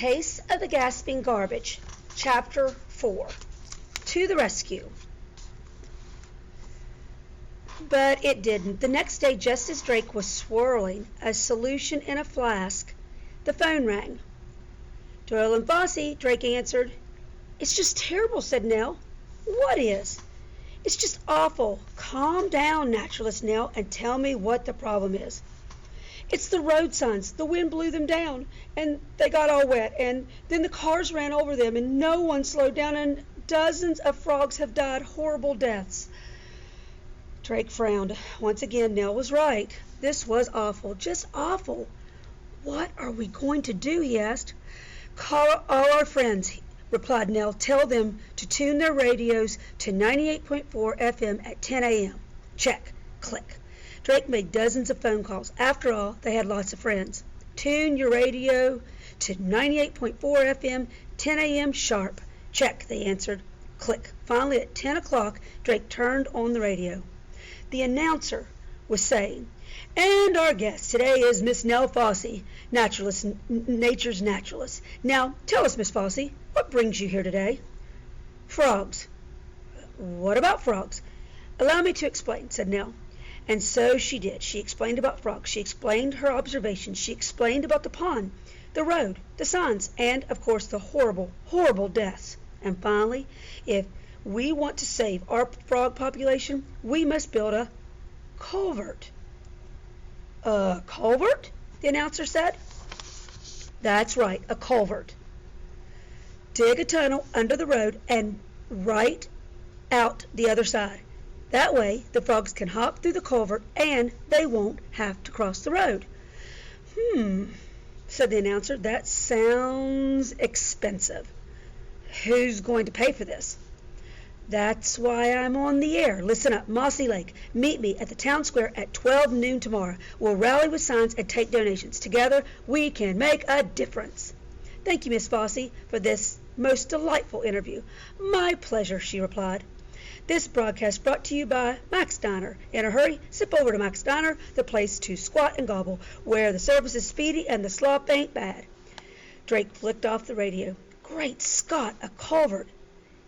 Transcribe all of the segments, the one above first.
Case of the Gasping Garbage, Chapter 4, To the Rescue. But it didn't. The next day, just as Drake was swirling a solution in a flask, the phone rang. Doyle and Fossey, Drake answered. It's just terrible, said Nell. What is? It's just awful. Calm down, naturalist Nell, and tell me what the problem is. It's the road signs. The wind blew them down, and they got all wet, and then the cars ran over them, and no one slowed down, and dozens of frogs have died horrible deaths. Drake frowned. Once again, Nell was right. This was awful, just awful. What are we going to do, he asked. Call all our friends, replied Nell. Tell them to tune their radios to 98.4 FM at 10 a.m. Check. Click. Drake made dozens of phone calls. After all, they had lots of friends. Tune your radio to 98.4 FM, 10 a.m. sharp. Check, they answered. Click. Finally, at 10 o'clock, Drake turned on the radio. The announcer was saying, and our guest today is Miss Nell Fossey, nature's naturalist. Now, tell us, Miss Fossey, what brings you here today? Frogs. What about frogs? Allow me to explain, said Nell. And so she did. She explained about frogs. She explained her observations. She explained about the pond, the road, the signs, and, of course, the horrible, horrible deaths. And finally, if we want to save our frog population, we must build a culvert. A culvert? The announcer said. That's right, a culvert. Dig a tunnel under the road and right out the other side. That way, the frogs can hop through the culvert and they won't have to cross the road. Said the announcer. That sounds expensive. Who's going to pay for this? That's why I'm on the air. Listen up, Mossy Lake. Meet me at the town square at 12 noon tomorrow. We'll rally with signs and take donations. Together, we can make a difference. Thank you, Miss Fossey, for this most delightful interview. My pleasure, she replied. This broadcast brought to you by Max Diner. In a hurry, zip over to Max Diner, the place to squat and gobble, where the service is speedy and the slop ain't bad. Drake flicked off the radio. Great Scott, a culvert.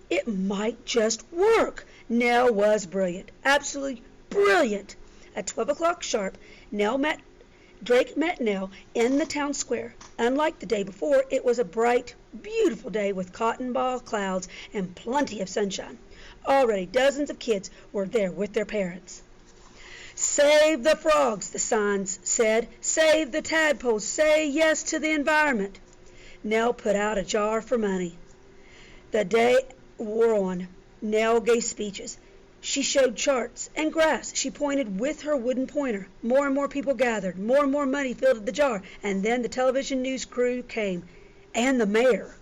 It might just work. Nell was brilliant, absolutely brilliant. At 12 o'clock sharp, Drake met Nell in the town square. Unlike the day before, it was a bright, beautiful day with cotton ball clouds and plenty of sunshine. Already dozens of kids were there with their parents. Save the frogs, the signs said. Save the tadpoles. Say yes to the environment. Nell put out a jar for money. The day wore on. Nell gave speeches. She showed charts and graphs. She pointed with her wooden pointer. More and more people gathered. More and more money filled the jar. And then the television news crew came. And the mayor.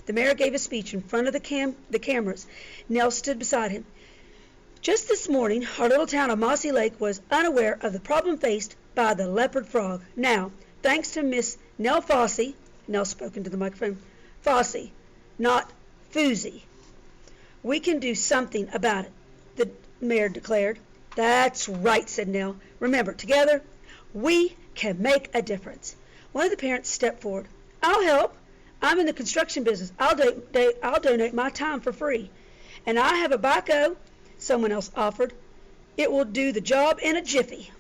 The mayor gave a speech in front of the cameras. Nell stood beside him. Just this morning, our little town of Mossy Lake was unaware of the problem faced by the leopard frog. Now, thanks to Miss Nell Fossey, Nell spoke into the microphone, Fossey, not Foosey, we can do something about it, the mayor declared. That's right, said Nell. Remember, together, we can make a difference. One of the parents stepped forward. I'll help. I'm in the construction business. I'll donate my time for free. And I have a backhoe, someone else offered. It will do the job in a jiffy.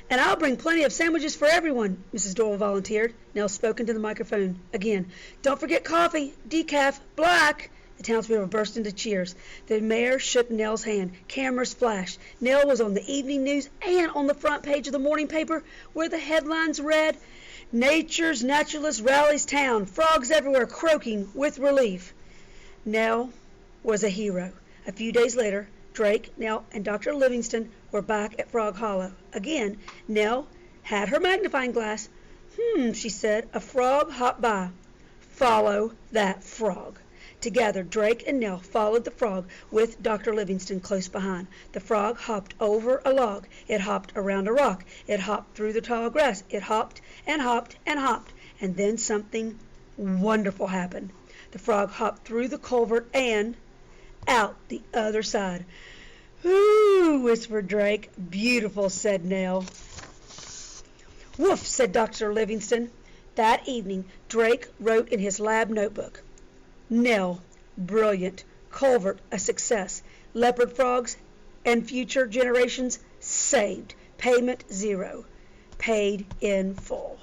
And I'll bring plenty of sandwiches for everyone, Mrs. Doyle volunteered. Nell spoke into the microphone again. Don't forget coffee, decaf, black. The townspeople burst into cheers. The mayor shook Nell's hand. Cameras flashed. Nell was on the evening news and on the front page of the morning paper where the headlines read, Nature's Naturalist Rallies Town. Frogs everywhere croaking with relief. Nell was a hero. A few days later, Drake, Nell, and Dr. Livingston were back at Frog Hollow. Again, Nell had her magnifying glass. She said. A frog hopped by. Follow that frog. Together, Drake and Nell followed the frog with Dr. Livingston close behind. The frog hopped over a log. It hopped around a rock. It hopped through the tall grass. It hopped and hopped and hopped. And then something wonderful happened. The frog hopped through the culvert and out the other side. Ooh, whispered Drake. Beautiful, said Nell. Woof, said Dr. Livingston. That evening Drake wrote in his lab notebook. Nell, brilliant. Culvert, a success. Leopard frogs and future generations saved. Payment 0. Paid in full.